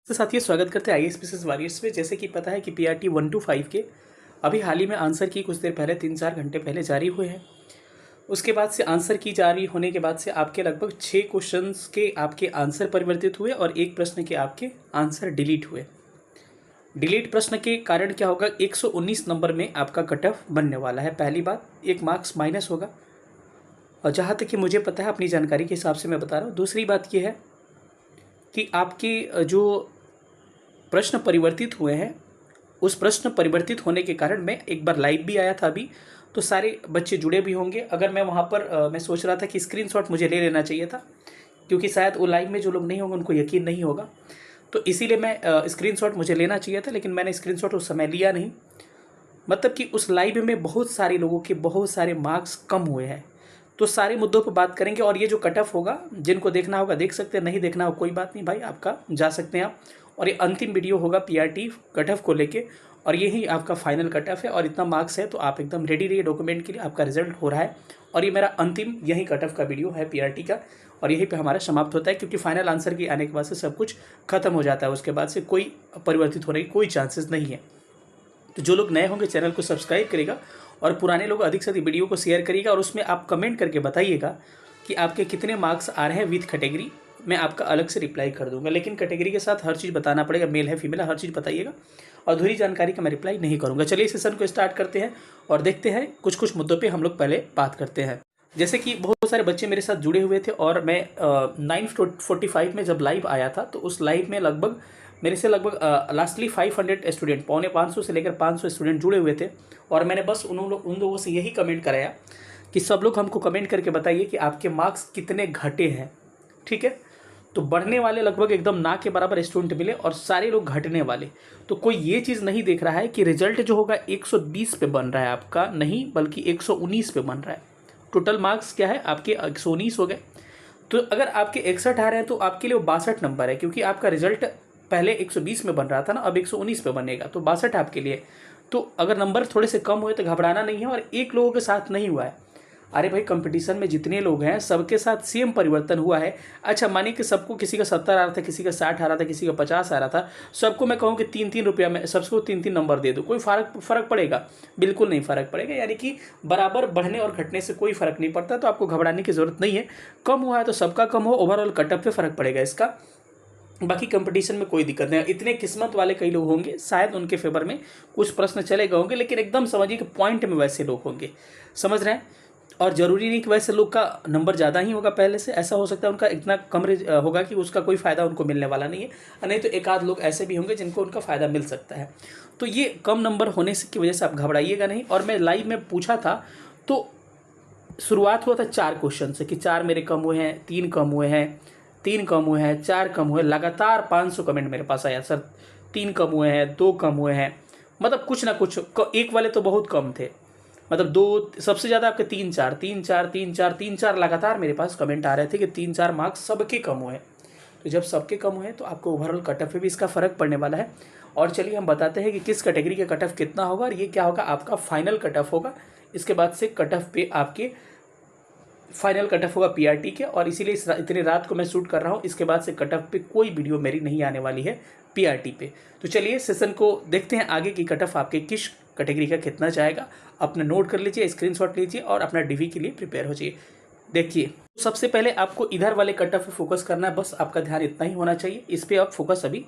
तो साथियों स्वागत करते हैं आईएएस वॉरियर्स में। जैसे कि पता है कि पीआरटी 1 to 5 के अभी हाल ही में आंसर की कुछ देर पहले 3-4 घंटे पहले जारी हुए हैं। उसके बाद से आंसर की जारी होने के बाद से आपके लगभग 6 क्वेश्चंस के आपके आंसर परिवर्तित हुए और एक प्रश्न के आपके आंसर डिलीट हुए। डिलीट प्रश्न के कारण क्या होगा, 119 नंबर में आपका कट ऑफ बनने वाला है। पहली बात, 1 मार्क्स माइनस होगा और जहाँ तक कि मुझे पता है अपनी जानकारी के हिसाब से मैं बता रहा हूँ। दूसरी बात यह है कि आपके जो प्रश्न परिवर्तित हुए हैं, उस प्रश्न परिवर्तित होने के कारण मैं एक बार लाइव भी आया था अभी, तो सारे बच्चे जुड़े भी होंगे। अगर मैं वहाँ पर मैं सोच रहा था कि स्क्रीनशॉट मुझे ले लेना चाहिए था, क्योंकि शायद वो लाइव में जो लोग नहीं होंगे उनको यकीन नहीं होगा, तो इसीलिए मैं स्क्रीनशॉट मुझे लेना चाहिए था, लेकिन मैंने स्क्रीनशॉट उस समय लिया नहीं। मतलब कि उस लाइव में बहुत सारे लोगों के बहुत सारे मार्क्स कम हुए हैं, तो सारे मुद्दों पर बात करेंगे। और ये जो कट ऑफ होगा, जिनको देखना होगा देख सकते हैं, नहीं देखना हो कोई बात नहीं भाई, आपका जा सकते हैं आप। और ये अंतिम वीडियो होगा पीआरटी कट ऑफ को लेके, और यही आपका फाइनल कट ऑफ है। और इतना मार्क्स है तो आप एकदम रेडी रहिए डॉक्यूमेंट के लिए, आपका रिजल्ट हो रहा है। और ये मेरा अंतिम यही कट ऑफ का वीडियो है पीआरटी का, और यहीं पे हमारा समाप्त होता है, क्योंकि फाइनल आंसर के आने के बाद से सब कुछ खत्म हो जाता है। उसके बाद से कोई परिवर्तित होने की कोई चांसेस नहीं है। तो जो लोग नए होंगे चैनल को सब्सक्राइब करेगा, और पुराने लोग अधिक से अधिक वीडियो को शेयर करिएगा, और उसमें आप कमेंट करके बताइएगा कि आपके कितने मार्क्स आ रहे हैं विथ कैटेगरी। मैं आपका अलग से रिप्लाई कर दूंगा, लेकिन कैटेगरी के साथ हर चीज़ बताना पड़ेगा, मेल है फीमेल है हर चीज़ बताइएगा। अधूरी जानकारी का मैं रिप्लाई नहीं करूंगा। चलिए सेशन को स्टार्ट करते हैं और देखते हैं कुछ मुद्दों पे हम लोग पहले बात करते हैं। जैसे कि बहुत सारे बच्चे मेरे साथ जुड़े हुए थे, और मैं 9:45 में जब लाइव आया था, तो उस लाइव में लगभग मेरे से लगभग लास्टली 500 स्टूडेंट, 450 से लेकर 500 स्टूडेंट जुड़े हुए थे। और मैंने बस उन लोगों से यही कमेंट कराया कि सब लोग हमको कमेंट करके बताइए कि आपके मार्क्स कितने घटे हैं। ठीक है, तो बढ़ने वाले लगभग एकदम ना के बराबर स्टूडेंट मिले, और सारे लोग घटने वाले। तो कोई ये चीज़ नहीं देख रहा है कि रिजल्ट जो होगा 120 पे बन रहा है आपका, नहीं बल्कि 119 पे बन रहा है। टोटल मार्क्स क्या है आपके 119 हो गए। तो अगर आपके 61 आ रहे हैं तो आपके लिए 62 नंबर है, क्योंकि आपका रिजल्ट पहले 120 में बन रहा था ना, अब 119 पे बनेगा, तो 62 आपके लिए। तो अगर नंबर थोड़े से कम हुए तो घबराना नहीं है। और एक लोगों के साथ नहीं हुआ है, अरे भाई कंपटीशन में जितने लोग हैं सबके साथ सेम परिवर्तन हुआ है। अच्छा मानिए कि सबको, किसी का 70 आ रहा था, किसी का 60 आ रहा था, किसी का 50 आ रहा था, सबको मैं कहूँ कि 3-3 रुपया में सबको 3-3 नंबर दे दो, कोई फ़र्क पड़ेगा? बिल्कुल नहीं फ़र्क पड़ेगा। यानी कि बराबर बढ़ने और घटने से कोई फ़र्क नहीं पड़ता, तो आपको घबराने की ज़रूरत नहीं है। कम हुआ है तो सबका कम हो, ओवरऑल कटअप पे फ़र्क पड़ेगा इसका। बाकी कंपटीशन में कोई दिक्कत नहीं है। इतने किस्मत वाले कई लोग होंगे, शायद उनके फेवर में कुछ प्रश्न चले गए होंगे, लेकिन एकदम समझिए कि पॉइंट में वैसे लोग होंगे, समझ रहे हैं। और ज़रूरी नहीं कि वैसे लोग का नंबर ज़्यादा ही होगा पहले से, ऐसा हो सकता है उनका इतना कम होगा कि उसका कोई फ़ायदा उनको मिलने वाला नहीं है। नहीं तो एक आध लोग ऐसे भी होंगे जिनको उनका फ़ायदा मिल सकता है। तो ये कम नंबर होने की वजह से आप घबराइएगा नहीं। और मैं लाइव में पूछा था, तो शुरुआत हुआ था 4 क्वेश्चन से कि 4 मेरे कम हुए हैं, 3 कम हुए हैं, 3 कम हुए हैं, 4 कम हुए। लगातार 500 कमेंट मेरे पास आया, सर 3 कम हुए हैं, 2 कम हुए हैं, मतलब कुछ ना कुछ। एक वाले तो बहुत कम थे, मतलब 2 सबसे ज़्यादा आपके 3-4 3-4 3-4 3-4 लगातार मेरे पास कमेंट आ रहे थे कि 3-4 मार्क्स सबके कम हुए। तो जब सबके कम हुए तो आपको ओवरऑल कट ऑफ पे भी इसका फ़र्क पड़ने वाला है। और चलिए हम बताते हैं कि किस कैटेगरी का कट ऑफ कितना होगा, और ये क्या होगा आपका फाइनल कट ऑफ होगा। इसके बाद से कट ऑफ पे आपके फाइनल कट ऑफ होगा पीआरटी के, और इसीलिए इतनी रात को मैं शूट कर रहा हूँ। इसके बाद से कट ऑफ पे कोई वीडियो मेरी नहीं आने वाली है पीआरटी पे। तो चलिए सेशन को देखते हैं आगे की कट ऑफ आपके किस कैटेगरी का कितना जाएगा। अपना नोट कर लीजिए, स्क्रीनशॉट लीजिए और अपना डीवी के लिए प्रिपेयर हो जाइए। देखिए सबसे पहले आपको इधर वाले कट ऑफ पे फोकस करना है, बस आपका ध्यान इतना ही होना चाहिए। इस पर आप फोकस अभी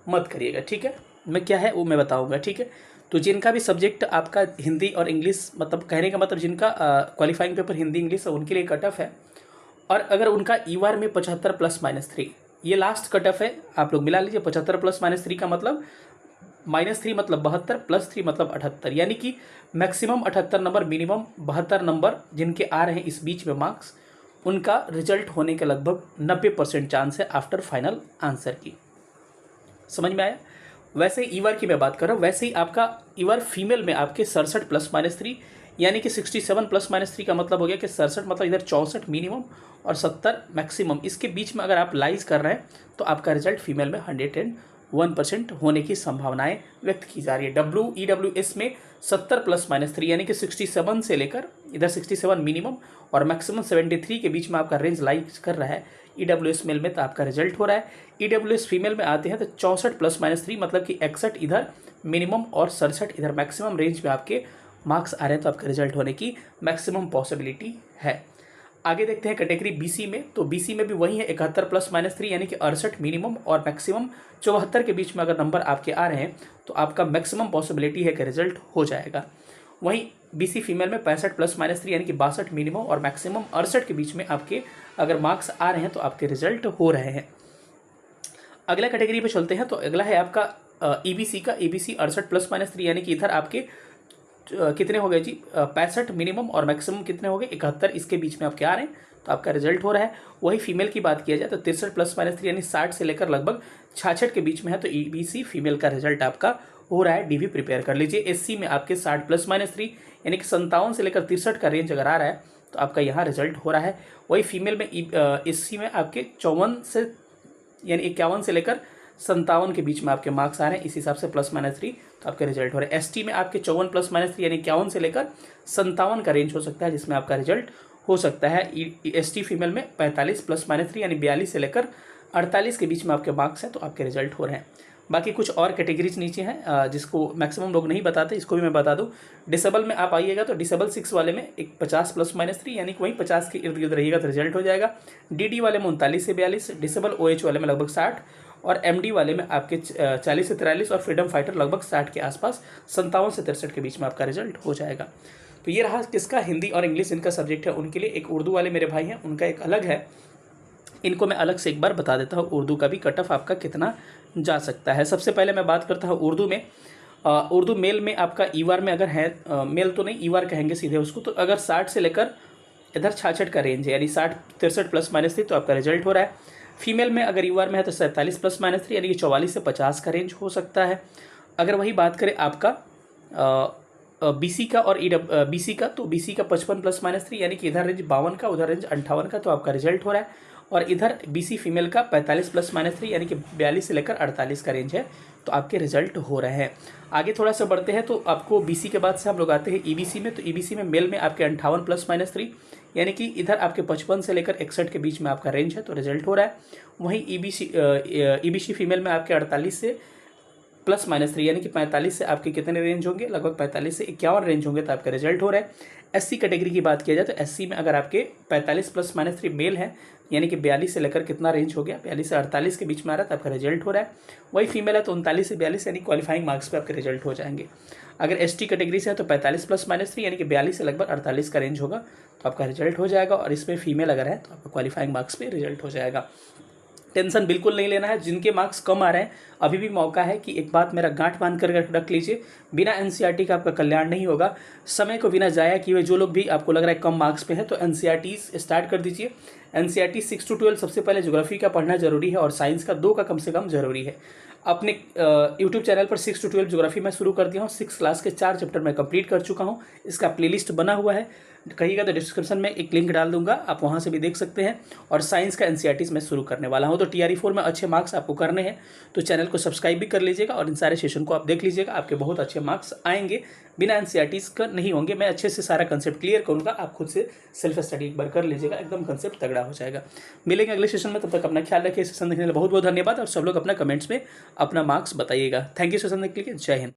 मत करिएगा, ठीक है। मैं क्या है वो मैं बताऊँगा, ठीक है। तो जिनका भी सब्जेक्ट आपका हिंदी और इंग्लिश, मतलब कहने का मतलब जिनका क्वालिफाइंग पेपर हिंदी इंग्लिश है, उनके लिए कट ऑफ है। और अगर उनका ईवार में 75 +-3, ये लास्ट कट ऑफ है, आप लोग मिला लीजिए। 75 +-3 का मतलब -3 मतलब 72, +3 मतलब 78, यानी कि मैक्सिमम 78 नंबर, मिनिमम 72 नंबर जिनके आ रहे हैं इस बीच में मार्क्स, उनका रिजल्ट होने के लगभग 90% चांस है आफ्टर फाइनल आंसर की। समझ में आया? वैसे ही ईवर की मैं बात कर रहा हूँ, वैसे ही आपका ईवर फीमेल में आपके 67 +-3, यानी कि 67 +-3 का मतलब हो गया कि 67 मतलब इधर 64 मिनिमम और 70 मैक्सिमम। इसके बीच में अगर आप लाइज कर रहे हैं तो आपका रिजल्ट फीमेल में 101% होने की संभावनाएं व्यक्त की जा रही है। WEWS में 70 +-3 यानी कि 67 से लेकर इधर 67 मिनिमम और मैक्सिमम 73 के बीच में आपका रेंज लाइज कर रहा है। EWS मेल में तो आपका रिजल्ट हो रहा है। EWS फीमेल में आते हैं तो 64 +-3 मतलब कि 61 इधर मिनिमम और 67 इधर मैक्सिमम रेंज में आपके मार्क्स आ रहे हैं, तो आपके रिजल्ट होने की मैक्सिमम पॉसिबिलिटी है। आगे देखते हैं कैटेगरी BC में, तो BC में भी वही है 71 +-3 यानी कि 68 मिनिमम और मैक्सिमम 74 के बीच में अगर नंबर आपके आ रहे हैं तो आपका मैक्सिमम पॉसिबिलिटी है कि रिजल्ट हो जाएगा। वहीं BC फीमेल में 65 +-3 यानी कि 62 मिनिमम और मैक्सिमम 68 के बीच में आपके अगर मार्क्स आ रहे हैं तो आपके रिजल्ट हो रहे हैं। अगला कैटेगरी पे चलते हैं, तो अगला है आपका EBC का। EBC 68 +-3 यानी कि इधर आपके कितने हो गए जी, 65 मिनिमम और मैक्सिमम कितने हो गए, 71 इसके बीच में आपके आ रहे हैं तो आपका रिजल्ट हो रहा है। वही फीमेल की बात किया जाए तो 63 +-3 यानी 60 से लेकर लगभग 66 के बीच में है, तो EBC फीमेल का रिजल्ट आपका हो रहा है। DV प्रिपेयर कर लीजिए। SC में आपके 60 +-3 यानी कि 57 से लेकर 63 का रेंज अगर आ रहा है तो आपका यहाँ रिजल्ट हो रहा है। वही फीमेल में SC में आपके 54 से यानी 51 से लेकर 57 के बीच में आपके मार्क्स आ रहे हैं, इस हिसाब से +-3 तो आपके रिजल्ट हो रहे हैं। ST में आपके 54 +-3 यानी 51 से लेकर 57 का रेंज हो सकता है, जिसमें आपका रिजल्ट हो सकता है। ST फीमेल में 45 +-3 यानी 42 से लेकर 48 के बीच में आपके मार्क्स हैं, तो आपके रिजल्ट हो रहे हैं। बाकी कुछ और कैटेगरीज नीचे हैं जिसको मैक्सिमम लोग नहीं बताते, इसको भी मैं बता दूं। डिसेबल में आप आइएगा तो डिसेबल 6 वाले में एक 50 +-3 यानी कि वहीं 50 के इर्द गिर्द रहिएगा तो रिजल्ट हो जाएगा। DD वाले में 39 से 42, डिसेबल OH वाले में लगभग 60 और MD वाले में आपके 40 से 43 और फ्रीडम फाइटर लगभग 60 के आसपास 57 से 63 के बीच में आपका रिजल्ट हो जाएगा। तो ये रहा किसका, हिंदी और इंग्लिश इनका सब्जेक्ट है उनके लिए। एक उर्दू वाले मेरे भाई हैं, उनका एक अलग है, इनको मैं अलग से एक बार बता देता हूँ उर्दू का भी कट ऑफ आपका कितना जा सकता है। सबसे पहले मैं बात करता हूँ उर्दू में। उर्दू मेल में आपका ईवार में अगर है, मेल तो नहीं ईवार कहेंगे सीधे उसको, तो अगर 60 से लेकर इधर 66 का रेंज है यानी 60 63 +-3 तो आपका रिजल्ट हो रहा है। फीमेल में अगर ईवार में है तो 47 +-3 यानी कि 44 से 50 का रेंज हो सकता है। अगर वही बात करें आपका BC का और BC का, तो BC का 55 +-3 यानी कि इधर रेंज 52 का उधर रेंज 58 का, तो आपका रिजल्ट हो रहा है। और इधर BC फीमेल का 45 +-3 यानी कि 42 से लेकर 48 का रेंज है, तो आपके रिजल्ट हो रहे हैं। आगे थोड़ा सा बढ़ते हैं तो आपको BC के बाद से हम लोग आते हैं EBC में। तो EBC में मेल में आपके 58 +-3 यानी कि इधर आपके 55 से लेकर 61 के बीच में आपका रेंज है, तो रिजल्ट हो रहा है। वहीं EBC फीमेल में आपके 48 से +-3 यानी कि 45 से आपके कितने रेंज होंगे, लगभग 45 से 51 रेंज होंगे, तो आपका रिजल्ट हो रहा है। SC कैटेगरी की बात किया जाए तो SC में अगर आपके 45 +-3 मेल है यानी कि 42 से लेकर कितना रेंज हो गया, 42 से 48 के बीच में आ रहा है, तो आपका रिजल्ट हो रहा है। वही फीमेल है तो 39 से 42 यानी क्वालिफाइंग मार्क्स पे आपके रिजल्ट हो जाएंगे। अगर ST कैटेगरी से है तो 45 +-3 यानी कि 42 से लगभग 48 का रेंज होगा, तो आपका रिजल्ट हो जाएगा। और इसमें फीमेल अगर है तो आपका क्वालिफाइंग मार्क्स पे रिजल्ट हो जाएगा। टेंशन बिल्कुल नहीं लेना है। जिनके मार्क्स कम आ रहे हैं अभी भी मौका है कि एक बात मेरा गांठ बांध कर रख लीजिए, बिना NCERT का आपका कल्याण नहीं होगा। समय को बिना जाया किए जो लोग भी आपको लग रहा है कम मार्क्स पे है तो NCERT स्टार्ट कर दीजिए। NCERT 6 to 12 सबसे पहले ज्योग्राफी का पढ़ना जरूरी है और साइंस का 2 का कम से कम जरूरी है। अपने यूट्यूब चैनल पर 6 to 12 ज्योग्राफी में शुरू कर दिया हूँ। 6 क्लास के 4 चैप्टर मैं कंप्लीट कर चुका हूँ। इसका प्लेलिस्ट बना हुआ है, कहिएगा तो डिस्क्रिप्शन में एक लिंक डाल दूंगा, आप वहाँ से भी देख सकते हैं। और साइंस का NCERT मैं शुरू करने वाला हूँ, तो TRE4 में अच्छे मार्क्स आपको करने हैं तो चैनल को सब्सक्राइब भी कर लीजिएगा और इन सारे सेशन को आप देख लीजिएगा, आपके बहुत अच्छे मार्क्स आएंगे। बिना NCERT का नहीं होंगे, मैं अच्छे से सारा कंसेप्ट क्लियर करूँगा, आप खुद से सेल्फ स्टडी एक बार कर लीजिएगा, एकदम कंसेप्ट तगड़ा हो जाएगा। मिलेंगे अगले सेशन में, तब तक अपना ख्याल रखिए। सेशन देखने के लिए बहुत बहुत धन्यवाद और सब लोग अपना कमेंट्स में अपना मार्क्स बताइएगा। थैंक यू सेशन देखने के लिए। जय हिंद।